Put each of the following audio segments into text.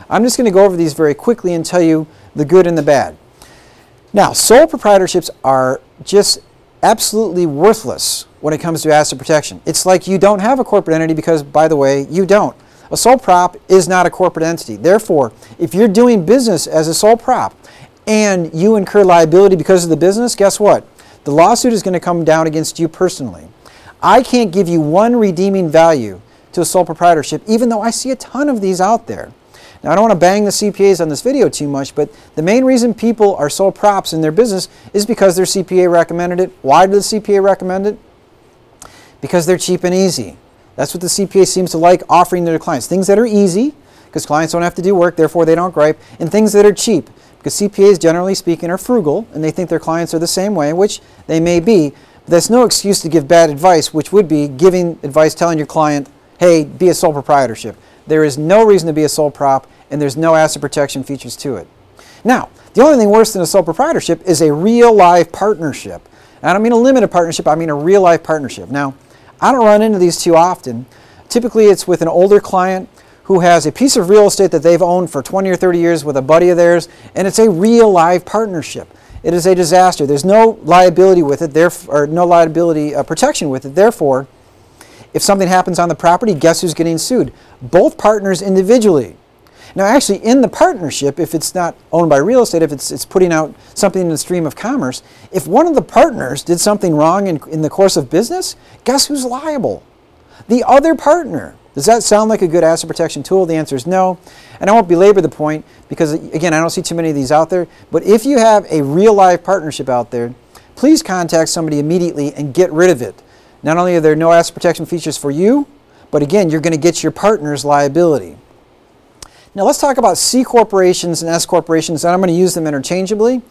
I'm just going to go over these very quickly and tell you the good and the bad. Now, sole proprietorships are just absolutely worthless when it comes to asset protection. It's like you don't have a corporate entity because, by the way, you don't. A sole prop is not a corporate entity. Therefore, if you're doing business as a sole prop and you incur liability because of the business, guess what? The lawsuit is going to come down against you personally. I can't give you one redeeming value to a sole proprietorship, even though I see a ton of these out there. Now, I don't want to bang the CPAs on this video too much, but the main reason people are sole props in their business is because their CPA recommended it. Why did the CPA recommend it? Because they're cheap and easy. That's what the CPA seems to like offering to their clients. Things that are easy, because clients don't have to do work, therefore they don't gripe, and things that are cheap, because CPAs, generally speaking, are frugal, and they think their clients are the same way, which they may be. But that's no excuse to give bad advice, which would be giving advice telling your client, hey, be a sole proprietorship. There is no reason to be a sole prop, and there's no asset protection features to it. Now, the only thing worse than a sole proprietorship is a real-life partnership. And I don't mean a limited partnership, I mean a real-life partnership. Now, I don't run into these too often. Typically, it's with an older client who has a piece of real estate that they've owned for 20 or 30 years with a buddy of theirs, and it's a real-life partnership. It is a disaster. There's no liability with it, or no liability protection with it. Therefore, if something happens on the property, guess who's getting sued? Both partners individually. Now, actually, in the partnership, if it's not owned by real estate, if it's putting out something in the stream of commerce, if one of the partners did something wrong in the course of business, guess who's liable? The other partner. Does that sound like a good asset protection tool? The answer is no. And I won't belabor the point because, again, I don't see too many of these out there. But if you have a real-life partnership out there, please contact somebody immediately and get rid of it. Not only are there no asset protection features for you, but again, you're going to get your partner's liability. Now let's talk about C corporations and S corporations, and I'm going to use them interchangeably.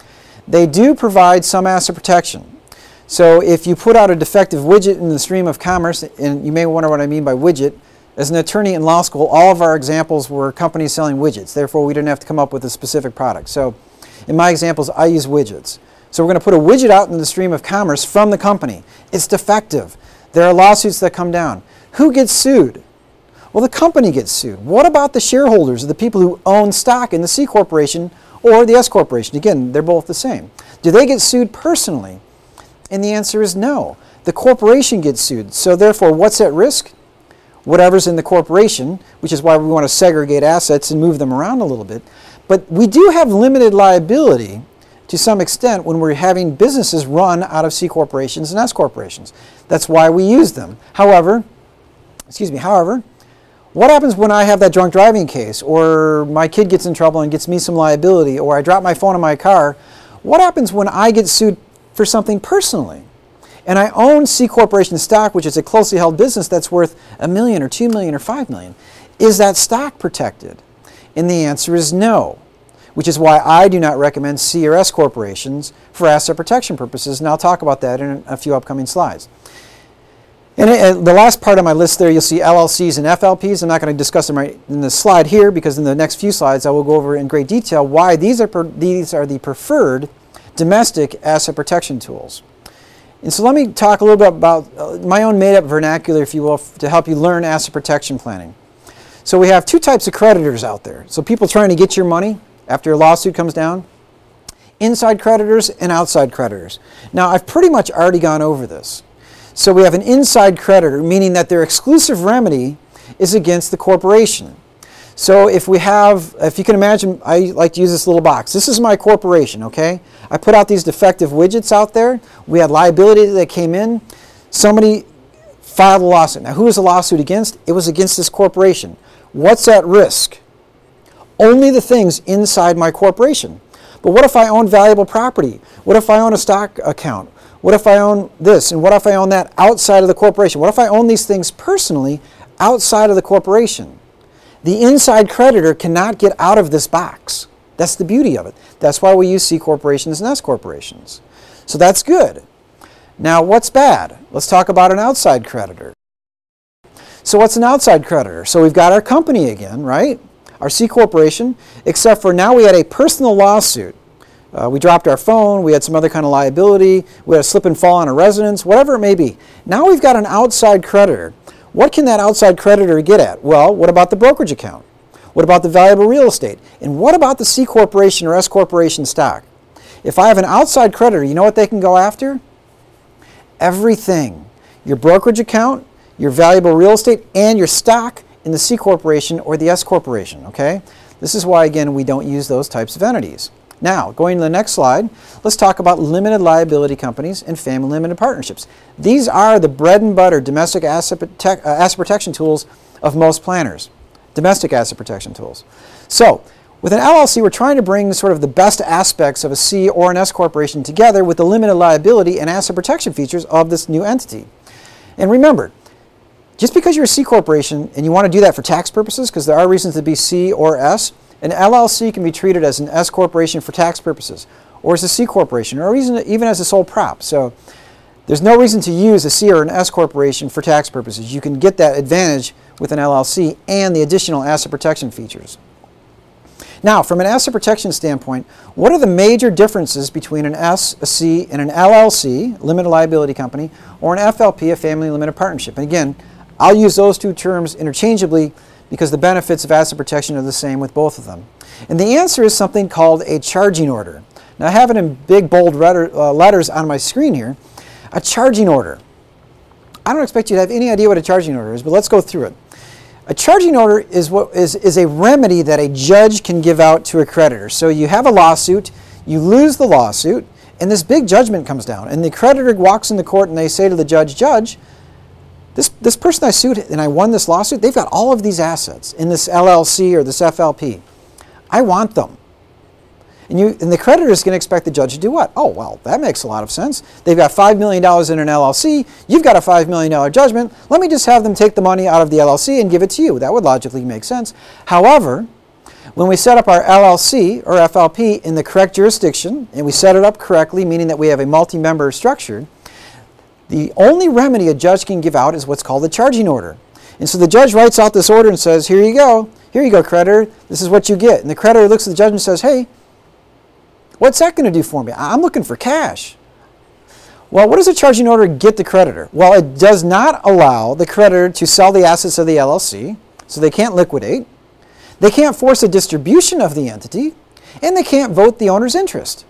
They do provide some asset protection. So if you put out a defective widget in the stream of commerce, and you may wonder what I mean by widget, as an attorney in law school, all of our examples were companies selling widgets. Therefore, we didn't have to come up with a specific product. So in my examples, I use widgets. So we're going to put a widget out in the stream of commerce from the company. It's defective. There are lawsuits that come down. Who gets sued? Well, the company gets sued. What about the shareholders, or the people who own stock in the C corporation or the S corporation? Again, they're both the same. Do they get sued personally? And the answer is no. The corporation gets sued. So therefore, what's at risk? Whatever's in the corporation, which is why we want to segregate assets and move them around a little bit. But we do have limited liability to some extent when we're having businesses run out of C corporations and S corporations. That's why we use them. However, what happens when I have that drunk driving case, or my kid gets in trouble and gets me some liability, or I drop my phone in my car? What happens when I get sued for something personally? And I own C corporation stock, which is a closely held business that's worth $1 million or $2 million or $5 million. Is that stock protected? And the answer is no, which is why I do not recommend C or S corporations for asset protection purposes, and I'll talk about that in a few upcoming slides. And the last part of my list there, you'll see LLCs and FLPs. I'm not going to discuss them right in this slide here, because in the next few slides I will go over in great detail why these are the preferred domestic asset protection tools. And so let me talk a little bit about my own made-up vernacular, if you will, to help you learn asset protection planning. So we have two types of creditors out there. So people trying to get your money after a lawsuit comes down. Inside creditors and outside creditors. Now, I've pretty much already gone over this. So we have an inside creditor, meaning that their exclusive remedy is against the corporation. So if you can imagine, I like to use this little box. This is my corporation, okay? I put out these defective widgets out there. We had liability that came in. Somebody filed a lawsuit. Now, who was the lawsuit against? It was against this corporation. What's at risk? Only the things inside my corporation. But what if I own valuable property? What if I own a stock account? What if I own this? And what if I own that outside of the corporation? What if I own these things personally outside of the corporation? The inside creditor cannot get out of this box. That's the beauty of it. That's why we use C corporations and S corporations. So that's good. Now, what's bad? Let's talk about an outside creditor. So what's an outside creditor? So we've got our company again, right? Our C corporation, except for now we had a personal lawsuit. We dropped our phone, we had some other kind of liability, we had a slip and fall on a residence, whatever it may be. Now we've got an outside creditor. What can that outside creditor get at? Well, what about the brokerage account? What about the valuable real estate? And what about the C corporation or S corporation stock? If I have an outside creditor, you know what they can go after? Everything. Your brokerage account, your valuable real estate, and your stock in the C corporation or the S corporation, okay? This is why, again, we don't use those types of entities. Now, going to the next slide, let's talk about limited liability companies and family limited partnerships. These are the bread and butter domestic asset protection tools of most planners. Domestic asset protection tools. So, with an LLC, we're trying to bring sort of the best aspects of a C or an S corporation together with the limited liability and asset protection features of this new entity. And remember, just because you're a C corporation and you want to do that for tax purposes, because there are reasons to be C or S, an LLC can be treated as an S corporation for tax purposes, or as a C corporation, or even as a sole prop. So there's no reason to use a C or an S corporation for tax purposes. You can get that advantage with an LLC and the additional asset protection features. Now, from an asset protection standpoint, what are the major differences between an S, a C, and an LLC, limited liability company, or an FLP, a family limited partnership? And again, I'll use those two terms interchangeably because the benefits of asset protection are the same with both of them. And the answer is something called a charging order. Now, I have it in big, bold letters on my screen here. A charging order. I don't expect you to have any idea what a charging order is, but let's go through it. A charging order is a remedy that a judge can give out to a creditor. So you have a lawsuit, you lose the lawsuit, and this big judgment comes down. And the creditor walks in the court and they say to the judge, "Judge, this person I sued and I won this lawsuit, they've got all of these assets in this LLC or this FLP. I want them." And the creditor is going to expect the judge to do what? Oh, well, that makes a lot of sense. They've got $5 million in an LLC. You've got a $5 million judgment. Let me just have them take the money out of the LLC and give it to you. That would logically make sense. However, when we set up our LLC or FLP in the correct jurisdiction, and we set it up correctly, meaning that we have a multi-member structure, the only remedy a judge can give out is what's called a charging order. And so the judge writes out this order and says, here you go, creditor, this is what you get. And the creditor looks at the judge and says, hey, what's that going to do for me? I'm looking for cash. Well, what does a charging order get the creditor? Well, it does not allow the creditor to sell the assets of the LLC, so they can't liquidate. They can't force a distribution of the entity, and they can't vote the owner's interest.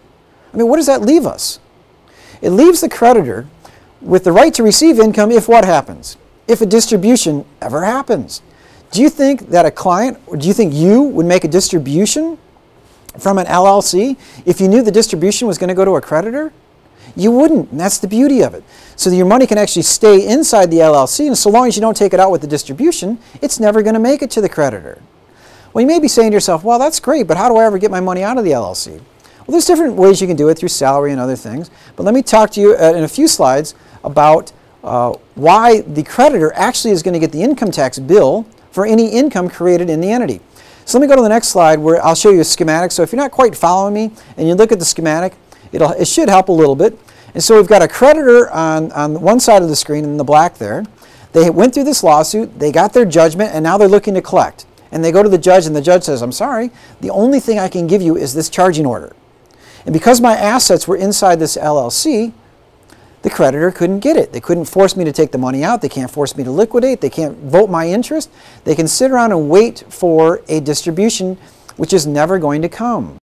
I mean, what does that leave us? It leaves the creditor with the right to receive income if what happens? If a distribution ever happens. Do you think that a client, or do you think you would make a distribution from an LLC if you knew the distribution was going to go to a creditor? You wouldn't, and that's the beauty of it. So that your money can actually stay inside the LLC, and so long as you don't take it out with the distribution, it's never going to make it to the creditor. Well, you may be saying to yourself, well, that's great, but how do I ever get my money out of the LLC? Well, there's different ways you can do it through salary and other things, but let me talk to you in a few slides about why the creditor actually is going to get the income tax bill for any income created in the entity. So let me go to the next slide where I'll show you a schematic. So if you're not quite following me and you look at the schematic, it should help a little bit. And so we've got a creditor on one side of the screen in the black there. They went through this lawsuit, they got their judgment, and now they're looking to collect. And they go to the judge, and the judge says, I'm sorry, the only thing I can give you is this charging order. And because my assets were inside this LLC, the creditor couldn't get it. They couldn't force me to take the money out. They can't force me to liquidate. They can't vote my interest. They can sit around and wait for a distribution, which is never going to come.